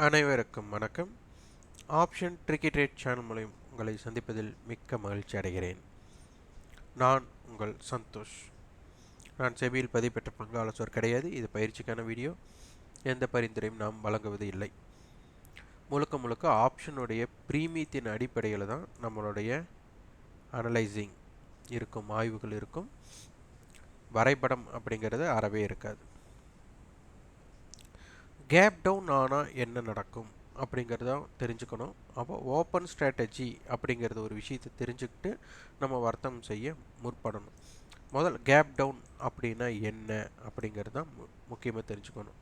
அனைவருக்கும் வணக்கம். Option tricky trade channel மூலம் உங்களை சந்திப்பதில் மிக்க மகிழ்ச்சி அடைகிறேன். நான் உங்கள் சந்தோஷ். நான் செபியில் பதிவு பெற்ற பங்கு ஆலோசகர் கிடையாது. இது பயிற்சிக்கான வீடியோ. எந்த பரிந்துரையும் நாம் வழங்குவது இல்லை. முழுக்க முழுக்க ஆப்ஷனுடைய பிரீமியத்தின் அடிப்படையில் தான் நம்மளுடைய அனலைசிங் இருக்கும், ஆய்வுகள் இருக்கும். வரைபடம் அப்படிங்கிறது அறவே இருக்காது. கேப் டவுன் ஆனால் என்ன நடக்கும் அப்படிங்கிறத தெரிஞ்சுக்கணும். அப்போ ஓப்பன் ஸ்ட்ராட்டஜி அப்படிங்கிறது ஒரு விஷயத்தை தெரிஞ்சுக்கிட்டு நம்ம வர்த்தகம் செய்ய முற்படணும். முதல் கேப் டவுன் அப்படின்னா என்ன அப்படிங்கிறது தான் முக்கியமாக தெரிஞ்சுக்கணும்.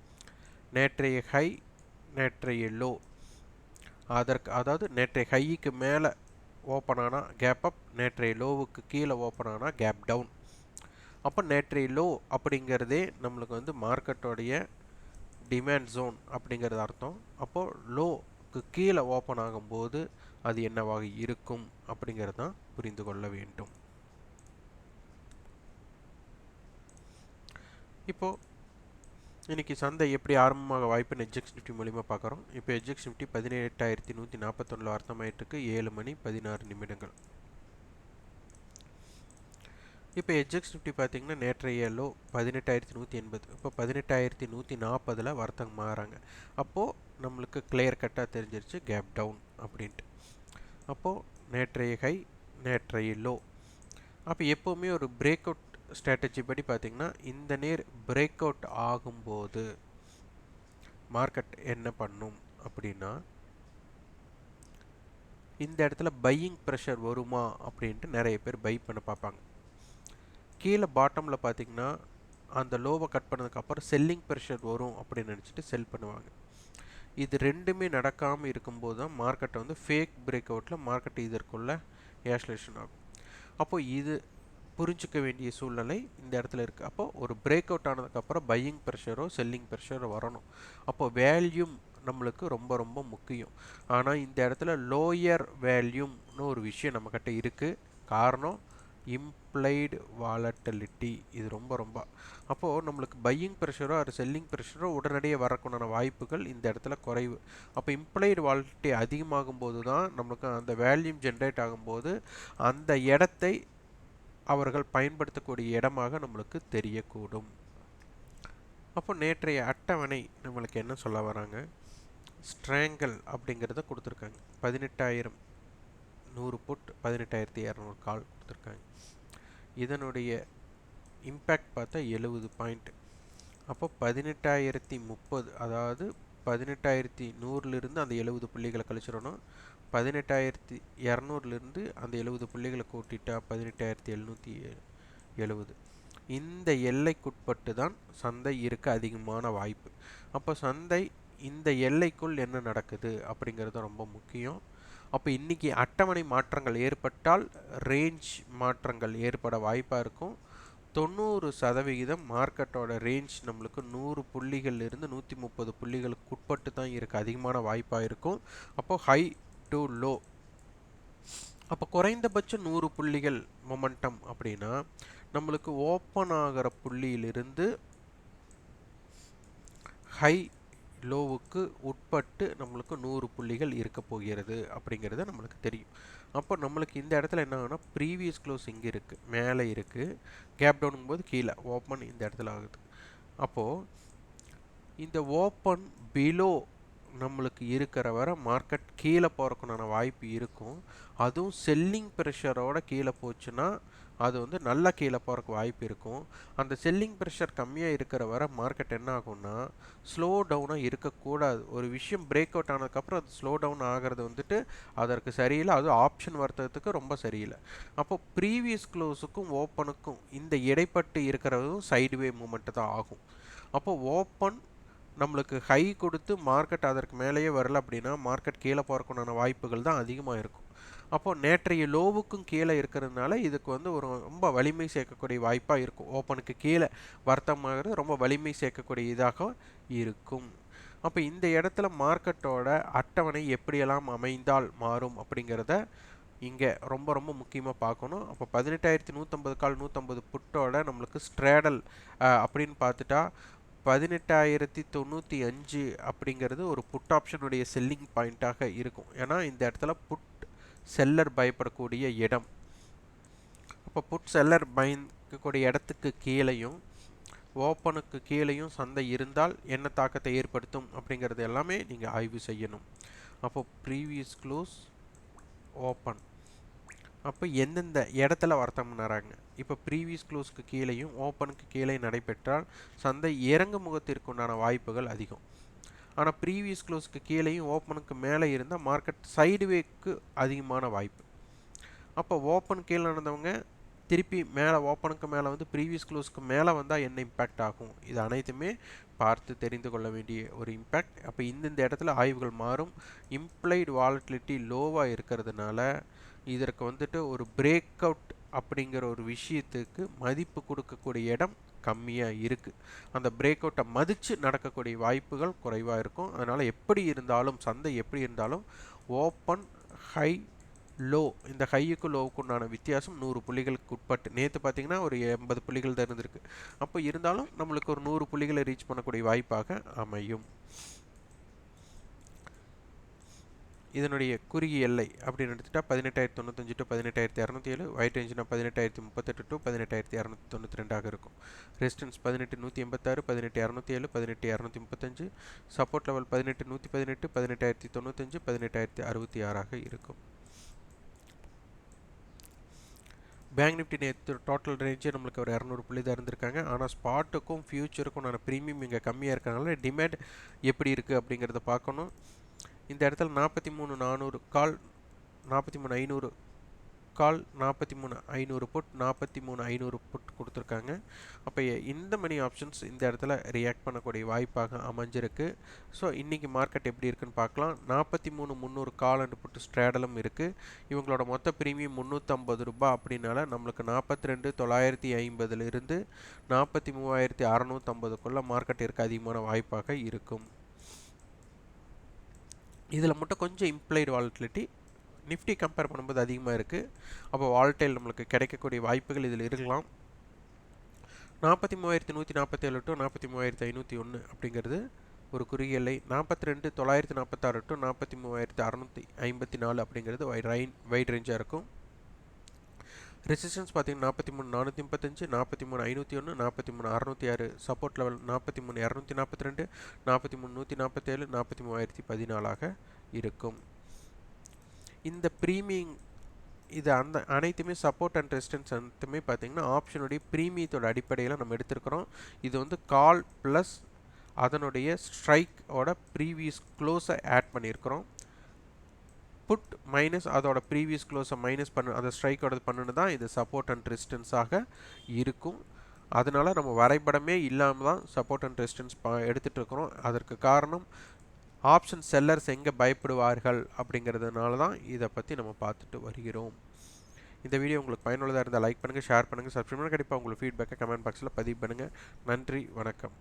நேற்றைய ஹை, நேற்றைய லோ, அதாவது நேற்றைய ஹைக்கு மேலே ஓப்பன் ஆனால் கேப் அப், நேற்றைய லோவுக்கு கீழே ஓப்பன் ஆனால் கேப் டவுன். அப்போ நேற்றைய லோ அப்படிங்கிறதே நம்மளுக்கு மார்க்கெட்டோடைய டிமாண்ட் ஜோன் அப்படிங்கிறது அர்த்தம். அப்போது லோக்கு கீழே ஓப்பன் ஆகும்போது அது என்னவாக இருக்கும் அப்படிங்கிறது தான் புரிந்து கொள்ள வேண்டும். இப்போது இன்றைக்கி சந்தை எப்படி ஆரம்பமாக வாய்ப்புன்னு HEDGE நிஃப்டி மூலிமா பார்க்குறோம். இப்போ HEDGE நிஃப்டி 17,141 அர்த்தமாயிட்டுருக்கு. 7:16 இப்போ HEDGE நிஃப்டி பார்த்திங்கன்னா நேற்றைய லோ 18,180. இப்போ 18,140 வர்த்தகம் மாறாங்க. அப்போது நம்மளுக்கு கிளியர் கட்டாக தெரிஞ்சிருச்சு கேப் டவுன் அப்படின்ட்டு. அப்போது நேற்றைய ஹை, நேற்றைய லோ. அப்போ எப்போவுமே ஒரு பிரேக் அவுட் ஸ்ட்ராட்டஜி படி பார்த்திங்கன்னா இந்த நேர் பிரேக் அவுட் ஆகும்போது மார்க்கெட் என்ன பண்ணும் அப்படின்னா, இந்த இடத்துல பையிங் ப்ரெஷர் வருமா அப்படின்ட்டு நிறைய பேர் பை பண்ண பார்ப்பாங்க. கீழே பாட்டமில் பார்த்திங்கன்னா அந்த லோவை கட் பண்ணதுக்கப்புறம் செல்லிங் ப்ரெஷர் வரும் அப்படின்னு நினச்சிட்டு செல் பண்ணுவாங்க. இது ரெண்டுமே நடக்காமல் இருக்கும்போது தான் மார்க்கெட்டை ஃபேக் பிரேக் அவுட்டில் மார்க்கெட் இதற்குள்ள ஏஷலேஷன் ஆகும். அப்போது இது புரிஞ்சிக்க வேண்டிய சூழ்நிலை இந்த இடத்துல இருக்குது. அப்போது ஒரு பிரேக் அவுட் ஆனதுக்கப்புறம் பையிங் ப்ரெஷரோ செல்லிங் ப்ரெஷரோ வரணும். அப்போது வேல்யூம் நம்மளுக்கு ரொம்ப ரொம்ப முக்கியம். ஆனால் இந்த இடத்துல லோயர் வேல்யூம்னு ஒரு விஷயம் நம்மக்கிட்ட இருக்குது. காரணம் இம்ப்ளைடு வாலட்டிலிட்டி. இது ரொம்ப அப்போது நம்மளுக்கு பையிங் ப்ரெஷரோ அது செல்லிங் ப்ரெஷரோ உடனடியே வரக்குண்டான வாய்ப்புகள் இந்த இடத்துல குறைவு. அப்போ இம்ப்ளைடு வாலட்டிலிட்டி அதிகமாகும் போது தான் நம்மளுக்கு அந்த வேல்யூம் ஜென்ரேட் ஆகும்போது அந்த இடத்தை அவர்கள் பயன்படுத்தக்கூடிய இடமாக நம்மளுக்கு தெரியக்கூடும். அப்போ நேற்றைய அட்டவணை நம்மளுக்கு என்ன சொல்ல வராங்க, ஸ்ட்ராங்கல் அப்படிங்கிறத கொடுத்துருக்காங்க. 18,100 புட், 18,200 கால் கொடுத்துருக்காங்க. இதனுடைய இம்பேக்ட் பார்த்தா 70 பாயிண்ட். அப்போ 18,030, அதாவது 18,100லிருந்து அந்த 70 புள்ளிகளை கழிச்சிடணும். 18,200லிருந்து அந்த 70 புள்ளிகளை கூட்டிட்டா 18,770. இந்த எல்லைக்குட்பட்டு தான் சந்தை இருக்க அதிகமான வாய்ப்பு. அப்போ சந்தை இந்த எல்லைக்குள் என்ன நடக்குது அப்படிங்கிறது ரொம்ப முக்கியம். அப்போ இன்றைக்கி அட்டவணை மாற்றங்கள் ஏற்பட்டால் ரேஞ்ச் மாற்றங்கள் ஏற்பட வாய்ப்பாக இருக்கும். 90% மார்க்கெட்டோட ரேஞ்ச் நம்மளுக்கு 100 புள்ளிகள்லேருந்து 130 புள்ளிகளுக்கு உட்பட்டு தான் இருக்குது, அதிகமான வாய்ப்பாக இருக்கும். அப்போது ஹை டு லோ. அப்போ குறைந்தபட்சம் 100 புள்ளிகள் மொமெண்டம் அப்படின்னா நம்மளுக்கு ஓப்பன் ஆகிற புள்ளியிலிருந்து ஹை லோவுக்கு உட்பட்டு நம்மளுக்கு 100 புள்ளிகள் இருக்க போகிறது அப்படிங்கிறது நம்மளுக்கு தெரியும். அப்போ நம்மளுக்கு இந்த இடத்துல என்ன ஆகுனா, ப்ரீவியஸ் க்ளோஸ் இங்கே இருக்குது, மேலே இருக்குது. கேப் டவுனுங்கும் போது கீழே ஓப்பன் இந்த இடத்துல ஆகுது. அப்போது இந்த ஓப்பன் பிலோ நம்மளுக்கு இருக்கிற வரை மார்க்கெட் கீழே போகிறக்குண்டான வாய்ப்பு இருக்கும். அதுவும் செல்லிங் ப்ரெஷரோட கீழே போச்சுன்னா அது நல்லா கீழே போகிறக்கு வாய்ப்பு இருக்கும். அந்த செல்லிங் ப்ரெஷர் கம்மியாக இருக்கிற வரை மார்க்கெட் என்ன ஆகும்னா ஸ்லோ டவுனாக இருக்கக்கூடாது. ஒரு விஷயம் பிரேக் அவுட் ஆனதுக்கப்புறம் அது ஸ்லோ டவுன் ஆகிறது அதற்கு சரியில்லை. அது ஆப்ஷன் வர்த்தகத்துக்கு ரொம்ப சரியில்லை. அப்போ ப்ரீவியஸ் க்ளோஸுக்கும் ஓப்பனுக்கும் இந்த இடைப்பட்டு இருக்கிறதும் சைடுவே மூமெண்ட்டு தான் ஆகும். அப்போ ஓப்பன் நம்மளுக்கு ஹை கொடுத்து மார்க்கெட் அதற்கு மேலேயே வரல அப்படின்னா மார்க்கெட் கீழே போகிறக்குண்டான வாய்ப்புகள் தான் அதிகமாக இருக்கும். அப்போது நேற்றைய லோவுக்கும் கீழே இருக்கிறதுனால இதுக்கு ஒரு ரொம்ப வலிமை சேர்க்கக்கூடிய வாய்ப்பாக இருக்கும். ஓப்பனுக்கு கீழே வர்த்தகமாகிறது ரொம்ப வலிமை சேர்க்கக்கூடிய இதாக இருக்கும். அப்போ இந்த இடத்துல மார்க்கெட்டோட அட்டவணை எப்படியெல்லாம் அமைந்தால் மாறும் அப்படிங்கிறத இங்கே ரொம்ப முக்கியமாக பார்க்கணும். அப்போ 18,150 கால் 150 புட்டோட நம்மளுக்கு ஸ்ட்ரேடல் அப்படின்னு பார்த்துட்டா 18,095 அப்படிங்கிறது ஒரு புட் ஆப்ஷனுடைய செல்லிங் பாயிண்ட்டாக இருக்கும். ஏன்னா இந்த இடத்துல புட் செல்லர் பயப்படக்கூடிய இடம். அப்போ புட் செல்லர் பயக்கக்கூடிய இடத்துக்கு கீழேயும் ஓப்பனுக்கு கீழேயும் சந்தை இருந்தால் என்ன தாக்கத்தை ஏற்படுத்தும் அப்படிங்கிறது எல்லாமே நீங்கள் ஆய்வு செய்யணும். அப்போ ப்ரீவியஸ் க்ளோஸ், ஓப்பன், அப்போ எந்தெந்த இடத்துல வர்த்தகம் பண்ணறாங்க. இப்போ ப்ரீவியஸ் க்ளோஸ்க்கு கீழேயும் ஓப்பனுக்கு கீழே நடைபெற்றால் சந்தை இறங்கு முகத்திற்கு உண்டான வாய்ப்புகள் அதிகம். ஆனால் ப்ரீவியஸ் க்ளோஸ்க்கு கீழேயும் ஓப்பனுக்கு மேலே இருந்தால் மார்க்கெட் சைடுவேக்கு அதிகமான வாய்ப்பு. அப்போ ஓப்பன் கீழே நடந்தவங்க திருப்பி மேலே ஓப்பனுக்கு மேலே வந்து ப்ரீவியஸ் க்ளோஸ்க்கு மேலே வந்தால் என்ன இம்பேக்ட் ஆகும், இது அனைத்துமே பார்த்து தெரிந்து கொள்ள வேண்டிய ஒரு இம்பேக்ட். அப்போ இந்த இடத்துல ஆய்வுகள் மாறும். இம்ப்ளைடு வாலட்டிலிட்டி லோவாக இருக்கிறதுனால இதற்கு வந்துட்டு ஒரு பிரேக் அவுட் அப்படிங்கிற ஒரு விஷயத்துக்கு மதிப்பு கொடுக்கக்கூடிய இடம் கம்மியாக இருக்குது. அந்த பிரேக் அவுட்டை மதித்து நடக்கக்கூடிய வாய்ப்புகள் குறைவாக இருக்கும். அதனால் எப்படி இருந்தாலும் சந்தை எப்படி இருந்தாலும் ஓப்பன், ஹை, லோ, இந்த ஹையுக்கு லோவுக்கு உண்டான வித்தியாசம் 100 புள்ளிகளுக்கு உட்பட்டு. நேற்று பார்த்தீங்கன்னா ஒரு 80 புள்ளிகள் தான் இருந்திருக்கு. அப்போ இருந்தாலும் நம்மளுக்கு ஒரு 100 புள்ளிகளை ரீச் பண்ணக்கூடிய வாய்ப்பாக அமையும். இதனுடைய குறுகிய எல்லை அப்படின்னு எடுத்துட்டா 18,095 டு 18,207, ஒயிட் ரேஞ்சுனா 18,038 டு 18,292 இருக்கும். ரெசிஸ்டன்ஸ் 18,186, 18,207, 18,235, சப்போர்ட் லெவல் 18,118, 18,095, 18,066 இருக்கும். பேங்க் நிஃப்டி நேற்று டோட்டல் ரேஞ்சே நம்மளுக்கு ஒரு 200 புள்ளி தான் இருந்திருக்காங்க. ஆனால் ஸ்பாட்டுக்கும் ஃபியூச்சருக்கும் நான் ப்ரீமியம் இங்கே கம்மியாக இருக்கிறனால டிமேட் எப்படி இருக்குது அப்படிங்கிறத பார்க்கணும். இந்த இடத்துல 43,400 கால், 43,500 கால், 43,500 புட், 43,500 புட் கொடுத்துருக்காங்க. அப்போ இந்த மணி ஆப்ஷன்ஸ் இந்த இடத்துல ரியாக்ட் பண்ணக்கூடிய வாய்ப்பாக அமைஞ்சிருக்கு. ஸோ இன்றைக்கி மார்க்கெட் எப்படி இருக்குன்னு பார்க்கலாம். 43,300 கால் அண்ட் புட் ஸ்ட்ராடலும் இருக்குது. இவங்களோட மொத்த ப்ரீமியம் 350 ரூபாய் அப்படின்னால நம்மளுக்கு 42,950 43,650 மார்க்கெட் இருக்க அதிகமான வாய்ப்பாக இருக்கும். இதில் மட்டும் கொஞ்சம் இம்ப்ளைடு வாலட்டிலிட்டி நிஃப்டி கம்பேர் பண்ணும்போது அதிகமாக இருக்குது. அப்போ வாலட்டைல் நம்மளுக்கு கிடைக்கக்கூடிய வாய்ப்புகள் இதில் இருக்கலாம். 43,147 டு 43,501 அப்படிங்கிறது ஒரு குறுகிய எல்லை. 42,946 டு 43,654 அப்படிங்கிறது வைட் ரேஞ்சாக இருக்கும். ரெசிஸ்டன்ஸ் பார்த்தீங்கன்னா 43,435, 43,501, 43,606, சப்போர்ட் லெவல் 43,242, 43,147, 43,014 இருக்கும். இந்த ப்ரீமியம் இது அந்த அனைத்துமே சப்போர்ட் அண்ட் ரெசிஸ்டன்ஸ் அனைத்துமே பார்த்தீங்கன்னா ஆப்ஷனுடைய ப்ரீமியத்தோட அடிப்படையில் நம்ம எடுத்திருக்கிறோம். இது வந்து கால் ப்ளஸ் அதனுடைய ஸ்ட்ரைக்கோட ப்ரீவியஸ் க்ளோஸை ஆட் பண்ணியிருக்கிறோம். புட் மைனஸ் அதோட ப்ரீவியஸ் க்ளோஸை மைனஸ் அந்த ஸ்ட்ரைக்கோட பண்ணுன்னு தான் இது சப்போர்ட் அண்ட் ரெசிஸ்டன்ஸாக இருக்கும். அதனால் நம்ம வரைபடமே இல்லாமல் தான் சப்போர்ட் அண்ட் ரெசிஸ்டன்ஸ் எடுத்துகிட்டு இருக்கிறோம். அதற்கு காரணம் ஆப்ஷன் செல்லர்ஸ் எங்கே பயப்படுவார்கள் அப்படிங்கிறதுனால தான் இதை பற்றி நம்ம பார்த்துட்டு வருகிறோம். இந்த வீடியோ உங்களுக்கு பயனுள்ளதாக இருந்தால் லைக் பண்ணுங்கள், ஷேர் பண்ணுங்கள், சப்ஸ்கிரைப் பண்ணுங்கள். கண்டிப்பாக உங்களுக்கு ஃபீட்பேக்கை கமெண்ட் பாக்ஸில் பதிவு பண்ணுங்கள். நன்றி, வணக்கம்.